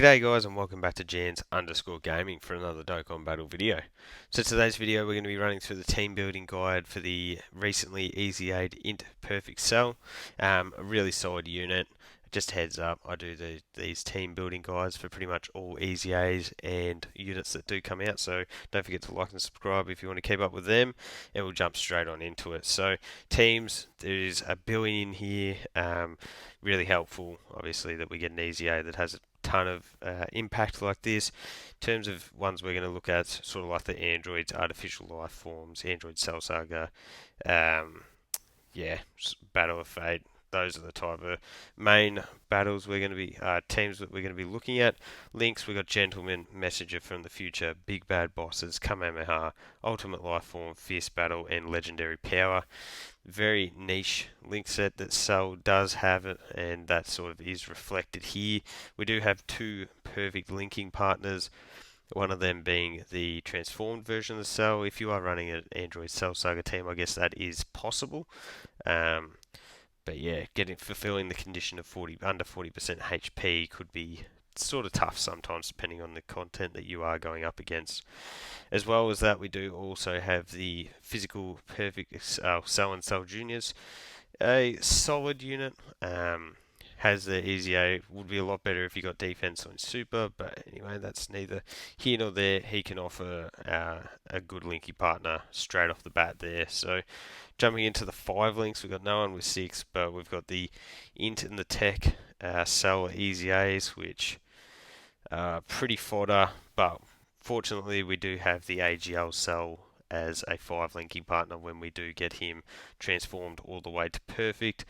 G'day guys and welcome back to Jans_Gaming for another Dokkan Battle video. So today's video we're going to be running through the team building guide for the recently EZA'd INT Perfect Cell. A really solid unit. Just heads up, I do these team building guides for pretty much all EZAs and units that do come out, so don't forget to like and subscribe if you want to keep up with them, and we'll jump straight on into it. So teams, there's a billion in here, really helpful obviously that we get an EZA that has a ton of impact like this. In terms of ones we're going to look at, sort of like the androids, artificial life forms, android cell saga, yeah, battle of fate. Those are the type of main battles we're going to be teams that we're going to be looking at. Links: we got Gentleman, Messenger from the Future, Big Bad Bosses, Kamehameha, Ultimate Life Form, Fierce Battle, and Legendary Power. Very niche link set that Cell does have it, and that sort of is reflected here. We do have two perfect linking partners, one of them being the transformed version of the Cell. If you are running an Android Cell Saga team, I guess that is possible. But yeah, fulfilling the condition of under 40% HP could be sort of tough sometimes, depending on the content that you are going up against. As well as that, we do also have the physical perfect Cell and Cell Juniors, a solid unit. Has the EZA, would be a lot better if you got defense on super, but anyway, that's neither here nor there. He can offer a good linky partner straight off the bat there. So jumping into the 5 links, we've got no one with 6, but we've got the INT and the Tech Cell EZAs, which are pretty fodder, but fortunately we do have the AGL Cell as a 5 linking partner when we do get him transformed all the way to perfect.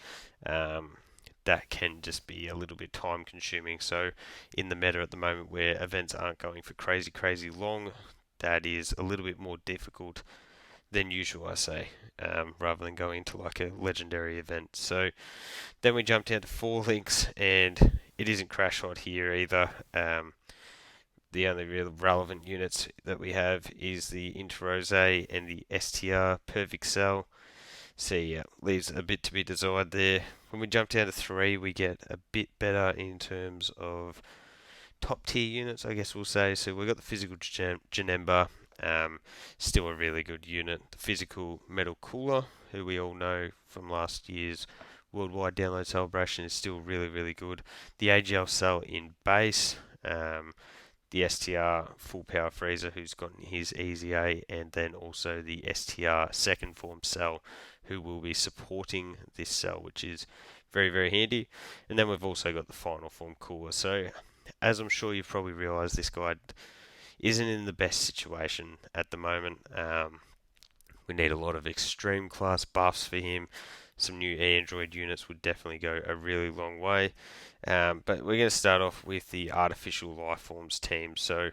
That can just be a little bit time consuming. So in the meta at the moment where events aren't going for crazy long, that is a little bit more difficult than usual, I say, rather than going to like a legendary event. So then we jump down to 4 links, and it isn't crash hot here either. The only real relevant units that we have is the INT Rose and the STR Perfect Cell. So yeah, leaves a bit to be desired there. When we jump down to 3, we get a bit better in terms of top tier units, I guess we'll say. So we've got the physical Janemba, still a really good unit. The physical Metal Cooler, who we all know from last year's worldwide download celebration, is still really good. The AGL Cell in base, the STR Full Power Freezer, who's gotten his EZA, and then also the STR Second Form Cell, who will be supporting this cell, which is very handy. And then we've also got the Final Form Cooler. So, as I'm sure you've probably realised, this guy isn't in the best situation at the moment. We need a lot of extreme class buffs for him. Some new Android units would definitely go a really long way. But we're going to start off with the Artificial Life Forms team. So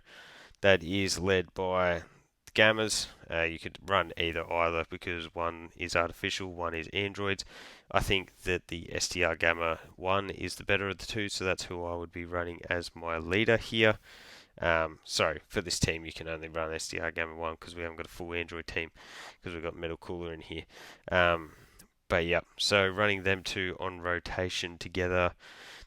that is led by the Gammas. You could run either because one is artificial, one is androids. I think that the STR Gamma 1 is the better of the two, so that's who I would be running as my leader here. Sorry, for this team you can only run STR Gamma 1 because we haven't got a full Android team because we've got Metal Cooler in here. But yeah, so running them two on rotation together.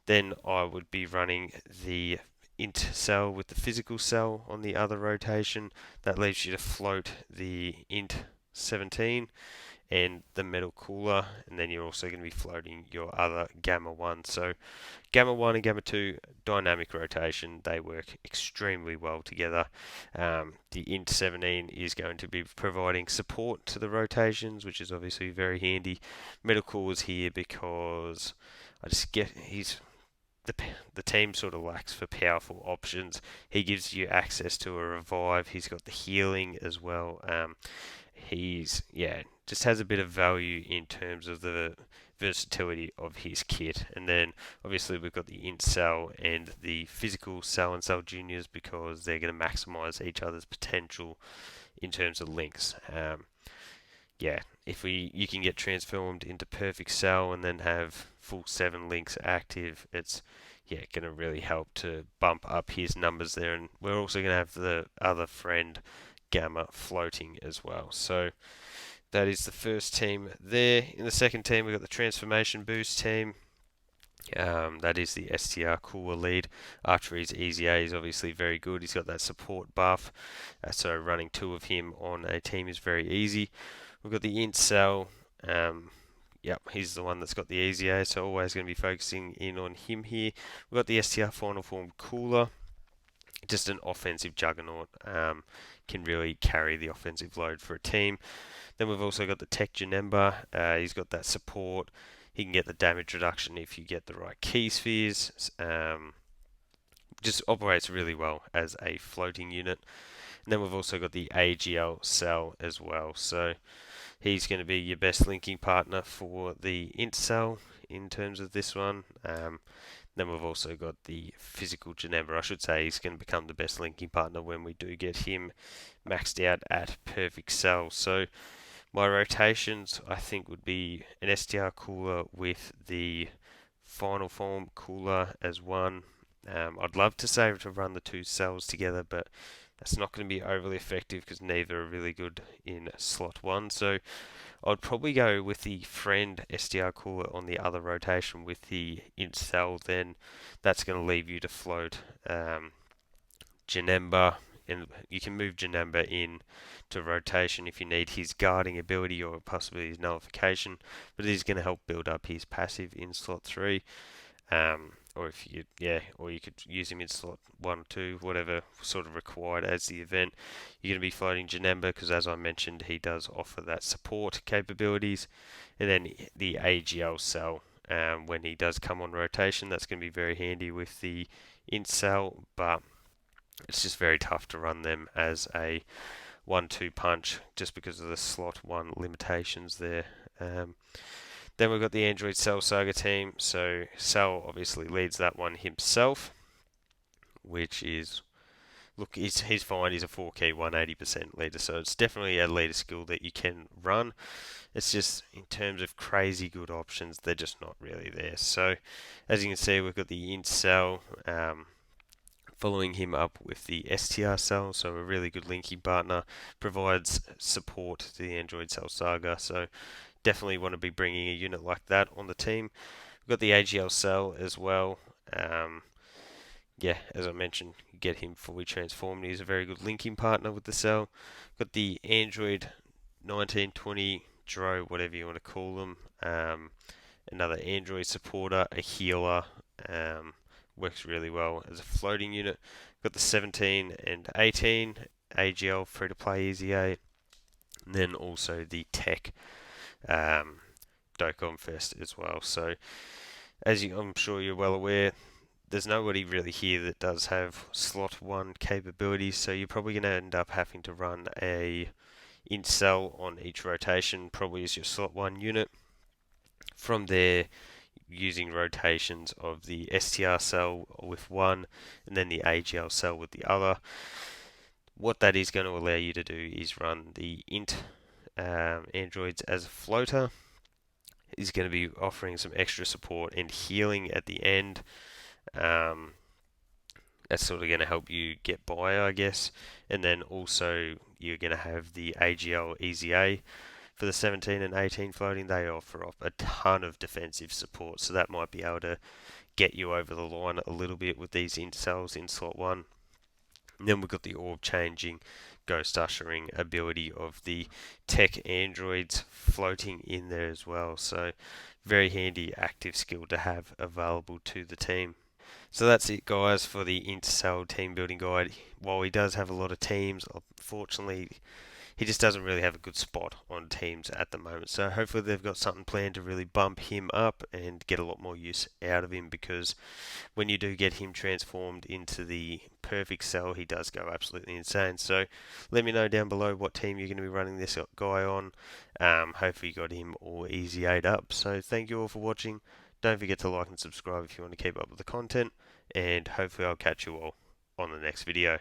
Then I would be running the INT Cell with the physical cell on the other rotation. That leaves you to float the INT 17 and the Metal Cooler, and then you're also going to be floating your other Gamma 1. So Gamma 1 and Gamma 2, dynamic rotation, they work extremely well together. The INT 17 is going to be providing support to the rotations, which is obviously very handy. Metal Cooler's here because the team sort of lacks for powerful options. He gives you access to a revive. He's got the healing as well. Just has a bit of value in terms of the versatility of his kit. And then obviously we've got the INT Cell and the physical Cell and Cell Juniors because they're going to maximize each other's potential in terms of links. If you can get transformed into Perfect Cell and then have full 7 links active, it's going to really help to bump up his numbers there. And we're also going to have the other friend Gamma floating as well. So that is the first team there. In the second team, we've got the Transformation Boost team. That is the STR Cooler lead. After his EZA is obviously very good. He's got that support buff, so running two of him on a team is very easy. We've got the INT Cell. Yep, he's the one that's got the EZA, so always going to be focusing in on him here. We've got the STR Final Form Cooler, just an offensive juggernaut. Can really carry the offensive load for a team. Then we've also got the Tech Janemba. He's got that support. He can get the damage reduction if you get the right key spheres. Just operates really well as a floating unit. And then we've also got the AGL Cell as well. So he's going to be your best linking partner for the INT Cell in terms of this one. Then we've also got the physical Janemba. I should say he's going to become the best linking partner when we do get him maxed out at Perfect Cell. So my rotations, I think, would be an STR Cooler with the Final Form Cooler as one. I'd love to say to run the two cells together, but that's not going to be overly effective because neither are really good in slot one. So I'd probably go with the Friend STR Cooler on the other rotation with the INT Cell. Then that's going to leave you to float Janemba, and you can move Janemba in to rotation if you need his guarding ability or possibly his nullification, but it is going to help build up his passive in slot 3. Or if you or you could use him in slot 1 or 2, whatever sort of required as the event. You're going to be floating Janemba because, as I mentioned, he does offer that support capabilities, and then the AGL Cell. When he does come on rotation, that's going to be very handy with the INT Cell, but it's just very tough to run them as a 1-2 punch just because of the slot 1 limitations there. Then we've got the Android Cell Saga team. So Cell obviously leads that one himself, which is, look, he's fine. He's a 4-key 180% leader, so it's definitely a leader skill that you can run. It's just in terms of crazy good options, they're just not really there. So as you can see, we've got the INT Cell. Following him up with the STR Cell, so a really good linking partner, provides support to the Android Cell Saga, so definitely want to be bringing a unit like that on the team. We've got the AGL Cell as well. As I mentioned, get him fully transformed. He's a very good linking partner with the cell. Got the Android 1920 Dro, whatever you want to call them. Another Android supporter, a healer. Works really well as a floating unit. Got the 17 and 18 AGL free-to-play EZA, and then also the Tech Dokkan Fest as well. So, I'm sure you're well aware, there's nobody really here that does have slot 1 capabilities, so you're probably going to end up having to run a INT Cell on each rotation, probably as your slot 1 unit. From there, using rotations of the STR Cell with one and then the AGL Cell with the other. What that is going to allow you to do is run the INT androids as a floater. Is going to be offering some extra support and healing at the end. That's sort of going to help you get by, I guess. And then also you're going to have the AGL EZA. For the 17 and 18 floating, they offer up a ton of defensive support, so that might be able to get you over the line a little bit with these INT cells in slot 1. And then we've got the orb changing, ghost ushering ability of the tech androids floating in there as well, so very handy active skill to have available to the team. So that's it, guys, for the INT Cell team building guide. While he does have a lot of teams, unfortunately he just doesn't really have a good spot on teams at the moment. So hopefully they've got something planned to really bump him up and get a lot more use out of him, because when you do get him transformed into the Perfect Cell, he does go absolutely insane. So let me know down below what team you're going to be running this guy on. Hopefully you got him all EZA'd up. So thank you all for watching. Don't forget to like and subscribe if you want to keep up with the content, and hopefully I'll catch you all on the next video.